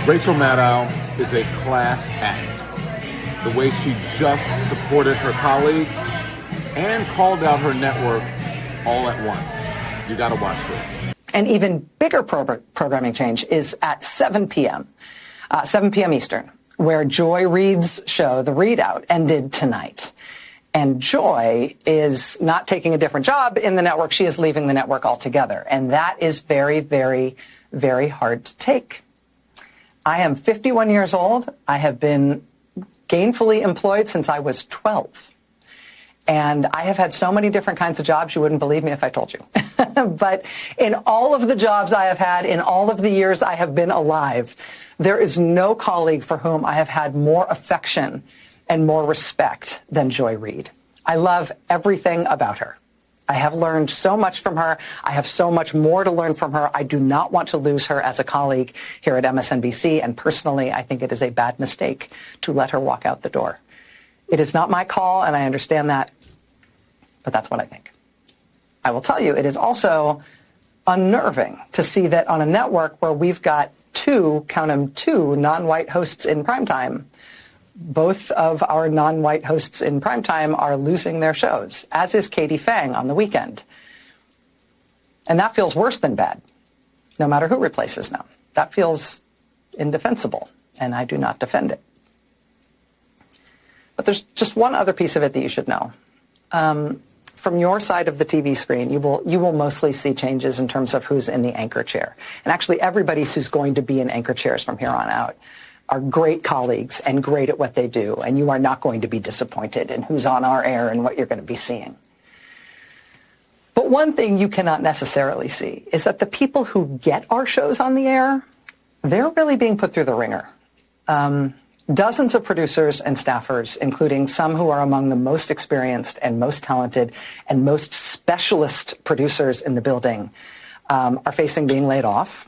Rachel Maddow is a class act. The way she just supported her colleagues and called out her network all at once. You got to watch this. An even bigger programming change is at 7 p.m. Eastern, where Joy Reid's show, The Readout, ended tonight. And Joy is not taking a different job in the network. She is leaving the network altogether. And that is very, very, very hard to take. I am 51 years old. I have been gainfully employed since I was 12. And I have had so many different kinds of jobs, you wouldn't believe me if I told you. But in all of the jobs I have had, in all of the years I have been alive, there is no colleague for whom I have had more affection and more respect than Joy Reid. I love everything about her. I have learned so much from her. I have so much more to learn from her. I do not want to lose her as a colleague here at MSNBC. And personally, I think it is a bad mistake to let her walk out the door. It is not my call, and I understand that, but that's what I think. I will tell you, it is also unnerving to see that on a network where we've got two non-white hosts in primetime, both of our non-white hosts in primetime are losing their shows, as is Katie Phang on the weekend. And that feels worse than bad, no matter who replaces them. That feels indefensible, and I do not defend it. But there's just one other piece of it that you should know. From your side of the TV screen, you will mostly see changes in terms of who's in the anchor chair. And actually, everybody who's going to be in anchor chairs from here on out are great colleagues and great at what they do, and you are not going to be disappointed in who's on our air and what you're going to be seeing. But one thing you cannot necessarily see is that the people who get our shows on the air, they're really being put through the ringer. Dozens of producers and staffers, including some who are among the most experienced and most talented and most specialist producers in the building, are facing being laid off.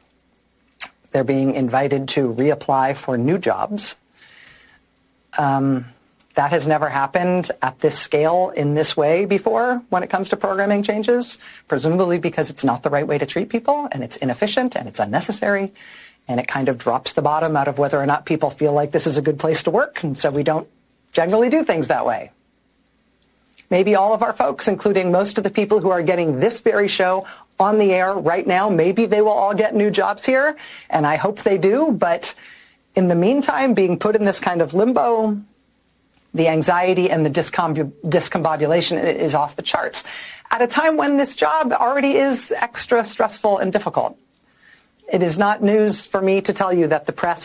They're being invited to reapply for new jobs. That has never happened at this scale in this way before when it comes to programming changes, presumably because it's not the right way to treat people, and it's inefficient, and it's unnecessary, and it kind of drops the bottom out of whether or not people feel like this is a good place to work, and so we don't generally do things that way. Maybe all of our folks, including most of the people who are getting this very show on the air right now, maybe they will all get new jobs here, and I hope they do. But in the meantime, being put in this kind of limbo, the anxiety and the discombobulation is off the charts at a time when this job already is extra stressful and difficult. It is not news for me to tell you that the press